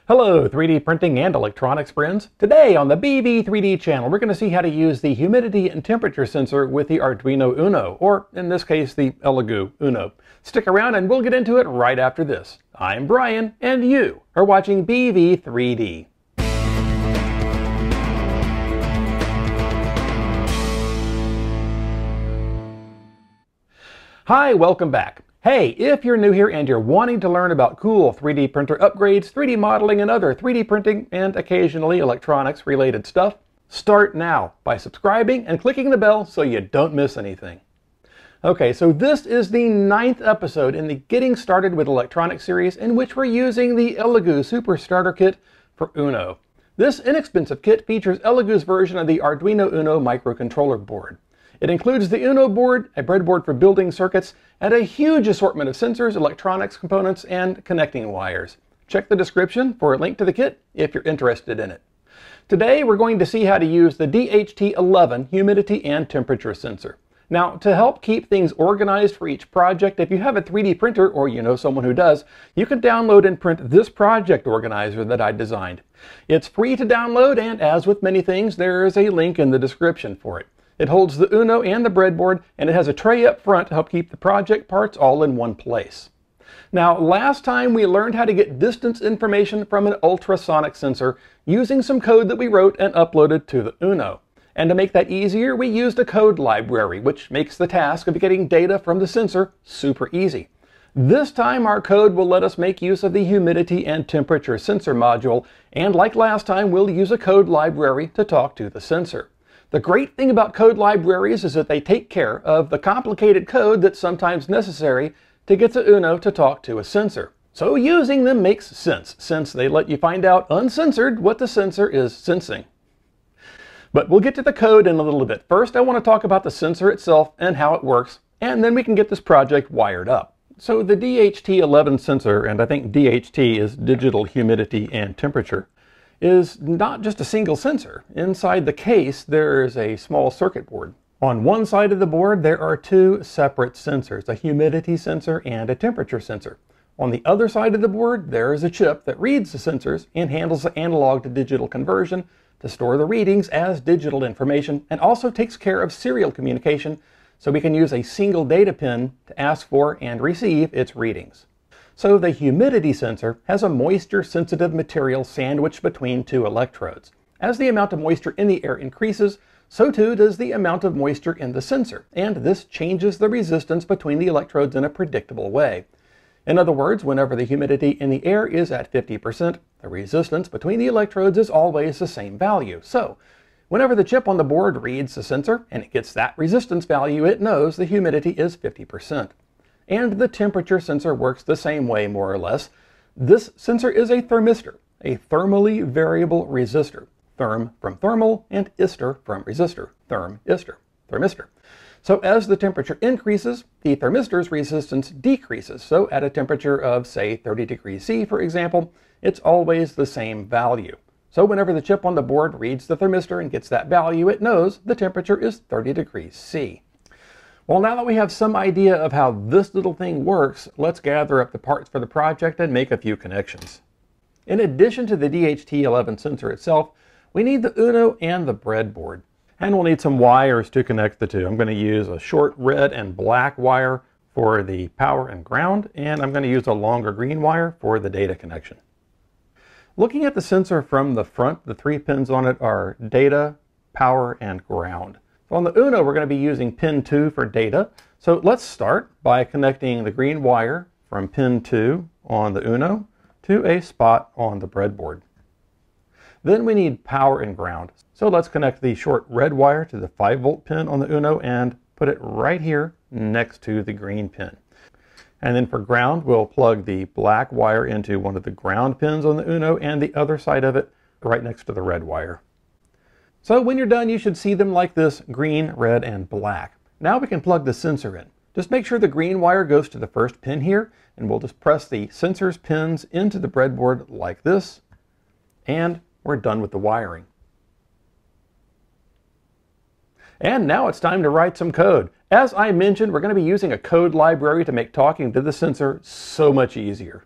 Hello 3D printing and electronics friends. Today on the BV3D channel we're going to see how to use the humidity and temperature sensor with the Arduino Uno, or in this case the Elegoo Uno. Stick around and we'll get into it right after this. I'm Brian and you are watching BV3D. Hi, welcome back. Hey, if you're new here and you're wanting to learn about cool 3D printer upgrades, 3D modeling, and other 3D printing and occasionally electronics related stuff, start now by subscribing and clicking the bell so you don't miss anything. Okay, so this is the 9th episode in the Getting Started with Electronics series in which we're using the Elegoo Super Starter Kit for Uno. This inexpensive kit features Elegoo's version of the Arduino Uno microcontroller board. It includes the Uno board, a breadboard for building circuits, and a huge assortment of sensors, electronics components, and connecting wires. Check the description for a link to the kit if you're interested in it. Today we're going to see how to use the DHT11 humidity and temperature sensor. Now, to help keep things organized for each project, if you have a 3D printer or you know someone who does, you can download and print this project organizer that I designed. It's free to download, and as with many things, there is a link in the description for it. It holds the Uno and the breadboard, and it has a tray up front to help keep the project parts all in one place. Now, last time we learned how to get distance information from an ultrasonic sensor using some code that we wrote and uploaded to the Uno. And to make that easier, we used a code library, which makes the task of getting data from the sensor super easy. This time our code will let us make use of the humidity and temperature sensor module, and like last time, we'll use a code library to talk to the sensor. The great thing about code libraries is that they take care of the complicated code that's sometimes necessary to get the Uno to talk to a sensor. So using them makes sense, since they let you find out uncensored what the sensor is sensing. But we'll get to the code in a little bit. First, I want to talk about the sensor itself and how it works, and then we can get this project wired up. So the DHT11 sensor, and I think DHT is digital humidity and temperature, is not just a single sensor. Inside the case there is a small circuit board. On one side of the board there are two separate sensors, a humidity sensor and a temperature sensor. On the other side of the board there is a chip that reads the sensors and handles the analog to digital conversion to store the readings as digital information, and also takes care of serial communication so we can use a single data pin to ask for and receive its readings. So the humidity sensor has a moisture-sensitive material sandwiched between two electrodes. As the amount of moisture in the air increases, so too does the amount of moisture in the sensor, and this changes the resistance between the electrodes in a predictable way. In other words, whenever the humidity in the air is at 50%, the resistance between the electrodes is always the same value. So, whenever the chip on the board reads the sensor and it gets that resistance value, it knows the humidity is 50%. And the temperature sensor works the same way, more or less. This sensor is a thermistor, a thermally variable resistor. Therm from thermal and ister from resistor. Therm, ister, thermistor. So as the temperature increases, the thermistor's resistance decreases. So at a temperature of, say, 30 degrees C, for example, it's always the same value. So whenever the chip on the board reads the thermistor and gets that value, it knows the temperature is 30 degrees C. Well, now that we have some idea of how this little thing works, let's gather up the parts for the project and make a few connections. In addition to the DHT11 sensor itself, we need the Uno and the breadboard. And we'll need some wires to connect the two. I'm going to use a short red and black wire for the power and ground, and I'm going to use a longer green wire for the data connection. Looking at the sensor from the front, the 3 pins on it are data, power, and ground. So on the Uno, we're going to be using pin 2 for data. So let's start by connecting the green wire from pin 2 on the Uno to a spot on the breadboard. Then we need power and ground. So let's connect the short red wire to the 5-volt pin on the Uno and put it right here next to the green pin. And then for ground, we'll plug the black wire into one of the ground pins on the Uno and the other side of it right next to the red wire. So when you're done, you should see them like this, green, red, and black. Now we can plug the sensor in. Just make sure the green wire goes to the first pin here, and we'll just press the sensor's pins into the breadboard like this, and we're done with the wiring. And now it's time to write some code. As I mentioned, we're going to be using a code library to make talking to the sensor so much easier.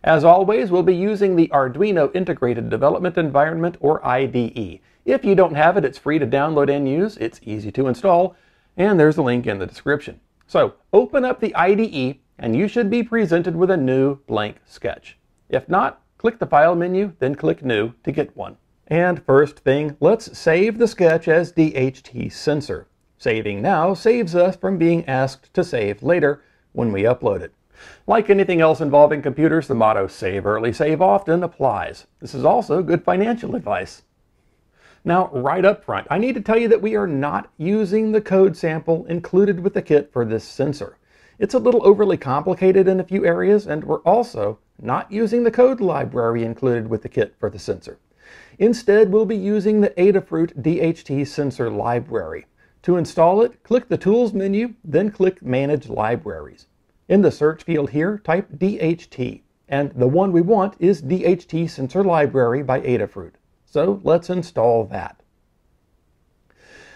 As always, we'll be using the Arduino Integrated Development Environment, or IDE. If you don't have it, it's free to download and use. It's easy to install, and there's a link in the description. So open up the IDE, and you should be presented with a new blank sketch. If not, click the File menu, then click New to get one. And first thing, let's save the sketch as DHT sensor. Saving now saves us from being asked to save later when we upload it. Like anything else involving computers, the motto "save early, save often" applies. This is also good financial advice. Now, right up front, I need to tell you that we are not using the code sample included with the kit for this sensor. It's a little overly complicated in a few areas, and we're also not using the code library included with the kit for the sensor. Instead, we'll be using the Adafruit DHT sensor library. To install it, click the Tools menu, then click Manage Libraries. In the search field here, type DHT, and the one we want is DHT Sensor Library by Adafruit. So let's install that.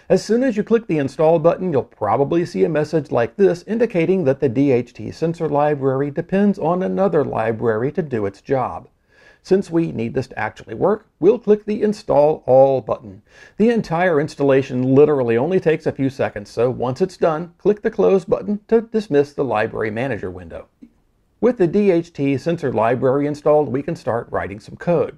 As soon as you click the Install button, you'll probably see a message like this indicating that the DHT Sensor Library depends on another library to do its job. Since we need this to actually work, we'll click the Install All button. The entire installation literally only takes a few seconds, so once it's done, click the Close button to dismiss the Library Manager window. With the DHT Sensor Library installed, we can start writing some code.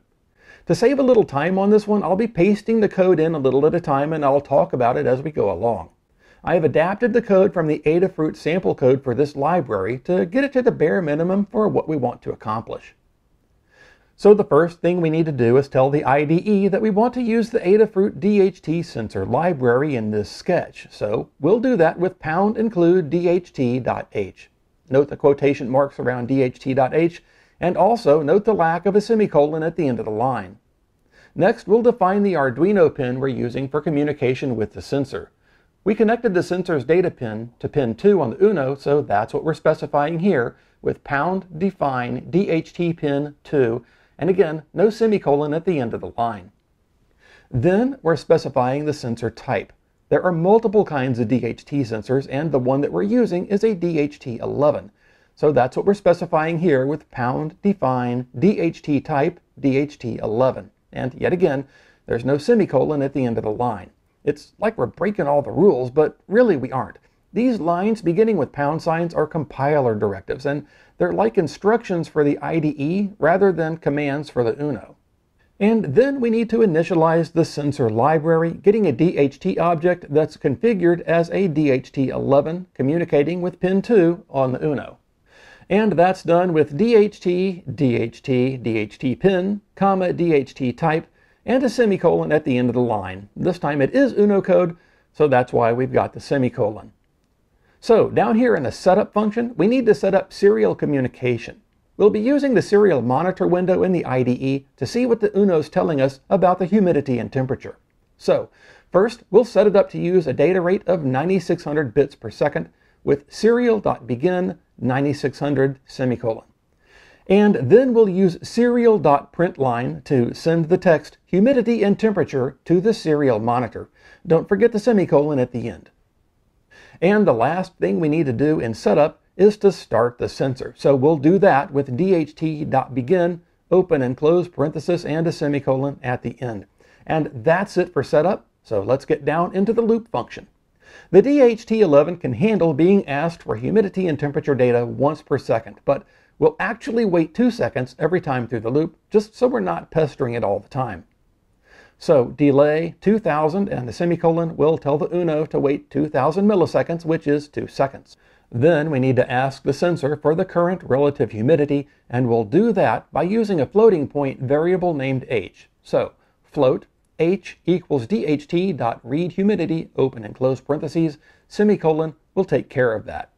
To save a little time on this one, I'll be pasting the code in a little at a time, and I'll talk about it as we go along. I have adapted the code from the Adafruit sample code for this library to get it to the bare minimum for what we want to accomplish. So the first thing we need to do is tell the IDE that we want to use the Adafruit DHT sensor library in this sketch. So we'll do that with #include DHT.h. Note the quotation marks around DHT.h, and also note the lack of a semicolon at the end of the line. Next, we'll define the Arduino pin we're using for communication with the sensor. We connected the sensor's data pin to pin 2 on the Uno, so that's what we're specifying here with #define DHTPIN 2, and again, no semicolon at the end of the line. Then we're specifying the sensor type. There are multiple kinds of DHT sensors, and the one that we're using is a DHT11. So that's what we're specifying here with #define DHTTYPE DHT11. And yet again, there's no semicolon at the end of the line. It's like we're breaking all the rules, but really we aren't. These lines beginning with # are compiler directives, and they're like instructions for the IDE rather than commands for the Uno. And then we need to initialize the sensor library, getting a DHT object that's configured as a DHT11 communicating with pin 2 on the Uno. And that's done with DHT, DHT, DHTPIN, DHTTYPE, and a semicolon at the end of the line. This time it is Uno code, so that's why we've got the semicolon. So down here in the setup function, we need to set up serial communication. We'll be using the serial monitor window in the IDE to see what the Uno's telling us about the humidity and temperature. So first, we'll set it up to use a data rate of 9600 bits per second with Serial.begin 9600 semicolon. And then we'll use Serial.println to send the text humidity and temperature to the serial monitor. Don't forget the semicolon at the end. And the last thing we need to do in setup is to start the sensor. So we'll do that with DHT.begin, open and close parenthesis, and a semicolon at the end. And that's it for setup. So let's get down into the loop function. The DHT11 can handle being asked for humidity and temperature data once per second, but we'll actually wait 2 seconds every time through the loop, just so we're not pestering it all the time. So delay 2000 and the semicolon will tell the Uno to wait 2000 milliseconds, which is 2 seconds. Then we need to ask the sensor for the current relative humidity, and we'll do that by using a floating point variable named h. So float h equals dht.readHumidity, open and close parentheses, semicolon will take care of that.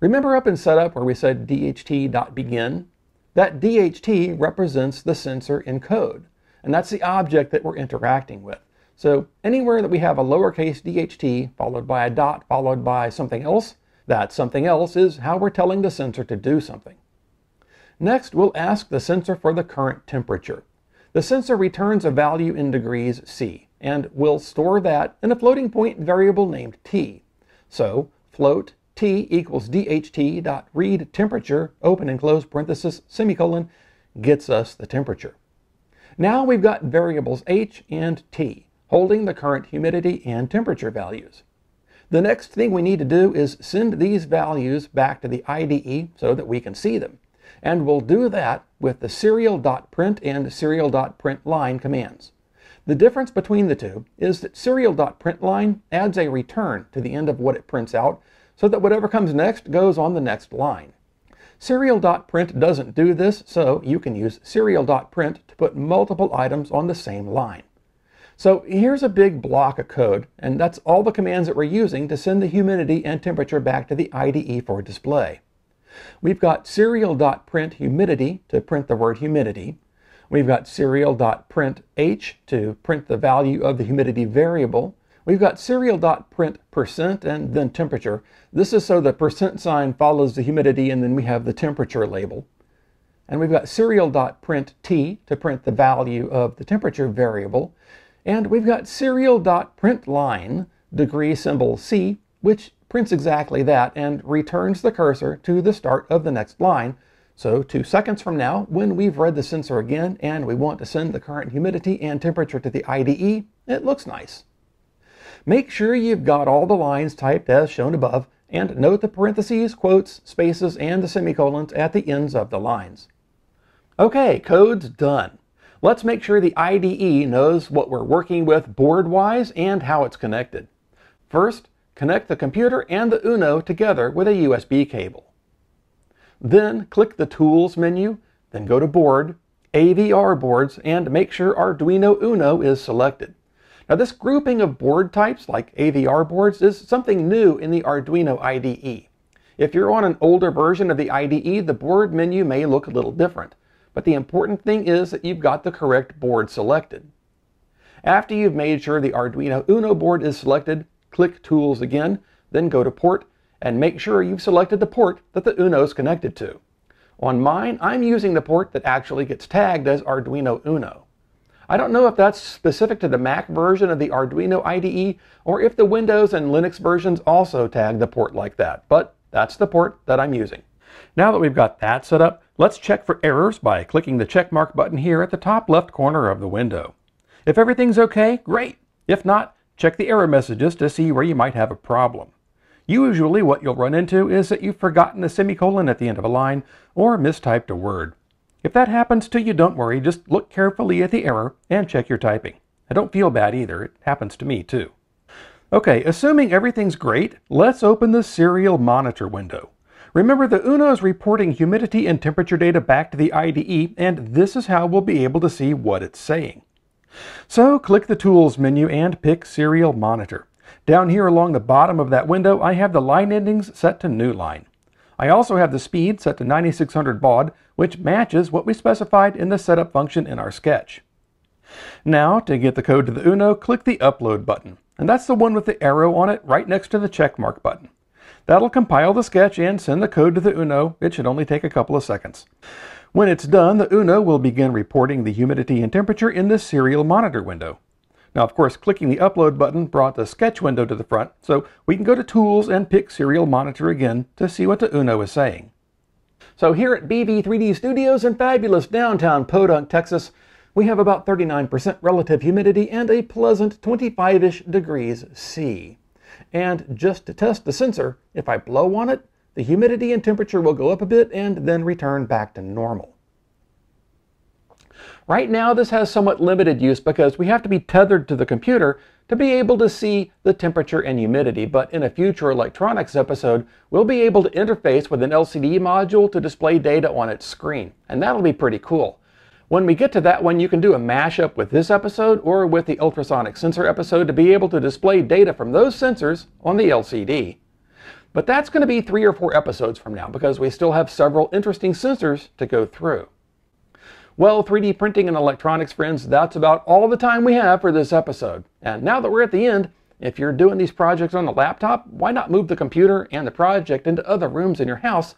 Remember up in setup where we said DHT.begin? That DHT represents the sensor in code, and that's the object that we're interacting with. So anywhere that we have a lowercase DHT followed by a dot followed by something else, that something else is how we're telling the sensor to do something. Next, we'll ask the sensor for the current temperature. The sensor returns a value in degrees C, and we'll store that in a floating point variable named t. So float t equals dht.readTemperature, open and close parenthesis, semicolon, gets us the temperature. Now we've got variables H and T, holding the current humidity and temperature values. The next thing we need to do is send these values back to the IDE so that we can see them. And we'll do that with the Serial.print and Serial.println commands. The difference between the two is that Serial.println adds a return to the end of what it prints out so that whatever comes next goes on the next line. Serial.print doesn't do this, so you can use Serial.print to put multiple items on the same line. So here's a big block of code, and that's all the commands that we're using to send the humidity and temperature back to the IDE for display. We've got Serial.print humidity to print the word humidity. We've got Serial.print H to print the value of the humidity variable. We've got Serial.print % and then temperature. This is so the % sign follows the humidity and then we have the temperature label. And we've got Serial.print T to print the value of the temperature variable. And we've got Serial.println degree symbol C, which prints exactly that and returns the cursor to the start of the next line. So 2 seconds from now, when we've read the sensor again and we want to send the current humidity and temperature to the IDE, it looks nice. Make sure you've got all the lines typed as shown above, and note the parentheses, quotes, spaces, and the semicolons at the ends of the lines. Okay, code's done. Let's make sure the IDE knows what we're working with board-wise and how it's connected. First, connect the computer and the Uno together with a USB cable. Then click the Tools menu, then go to Board, AVR boards, and make sure Arduino Uno is selected. Now this grouping of board types, like AVR boards, is something new in the Arduino IDE. If you're on an older version of the IDE, the board menu may look a little different. But the important thing is that you've got the correct board selected. After you've made sure the Arduino Uno board is selected, click Tools again, then go to Port, and make sure you've selected the port that the Uno is connected to. On mine, I'm using the port that actually gets tagged as Arduino Uno. I don't know if that's specific to the Mac version of the Arduino IDE, or if the Windows and Linux versions also tag the port like that, but that's the port that I'm using. Now that we've got that set up, let's check for errors by clicking the checkmark button here at the top left corner of the window. If everything's okay, great. If not, check the error messages to see where you might have a problem. Usually what you'll run into is that you've forgotten a semicolon at the end of a line or mistyped a word. If that happens to you, don't worry, just look carefully at the error and check your typing. I don't feel bad either, it happens to me too. Okay, assuming everything's great, let's open the Serial Monitor window. Remember, the Uno is reporting humidity and temperature data back to the IDE, and this is how we'll be able to see what it's saying. So click the Tools menu and pick Serial Monitor. Down here along the bottom of that window, I have the line endings set to new line. I also have the speed set to 9600 baud, which matches what we specified in the setup function in our sketch. Now, to get the code to the Uno, click the Upload button, and that's the one with the arrow on it right next to the checkmark button. That'll compile the sketch and send the code to the Uno. It should only take a couple of seconds. When it's done, the Uno will begin reporting the humidity and temperature in the Serial Monitor window. Now, of course, clicking the Upload button brought the sketch window to the front, so we can go to Tools and pick Serial Monitor again to see what the Uno is saying. So here at BV3D Studios in fabulous downtown Podunk, Texas, we have about 39% relative humidity and a pleasant 25-ish degrees C. And just to test the sensor, if I blow on it, the humidity and temperature will go up a bit and then return back to normal. Right now this has somewhat limited use because we have to be tethered to the computer to be able to see the temperature and humidity, but in a future electronics episode we'll be able to interface with an LCD module to display data on its screen, and that'll be pretty cool. When we get to that one, you can do a mashup with this episode or with the ultrasonic sensor episode to be able to display data from those sensors on the LCD. But that's going to be 3 or 4 episodes from now because we still have several interesting sensors to go through. Well, 3D printing and electronics friends, that's about all the time we have for this episode. And now that we're at the end, if you're doing these projects on a laptop, why not move the computer and the project into other rooms in your house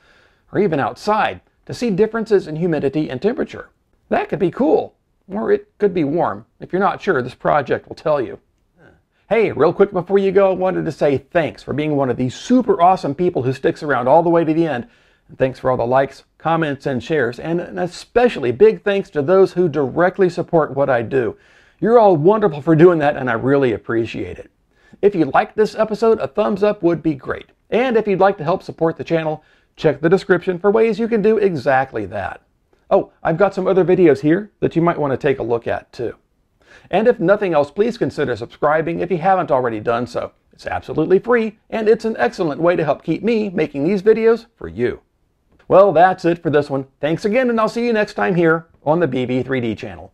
or even outside to see differences in humidity and temperature? That could be cool, or it could be warm. If you're not sure, this project will tell you. Hey, real quick before you go, I wanted to say thanks for being one of these super awesome people who sticks around all the way to the end Thanks for all the likes, comments, and shares, and an especially big thanks to those who directly support what I do. You're all wonderful for doing that, and I really appreciate it. If you liked this episode, a thumbs up would be great. And if you'd like to help support the channel, check the description for ways you can do exactly that. Oh, I've got some other videos here that you might want to take a look at too. And if nothing else, please consider subscribing if you haven't already done so. It's absolutely free, and it's an excellent way to help keep me making these videos for you. Well, that's it for this one. Thanks again, and I'll see you next time here on the BB3D channel.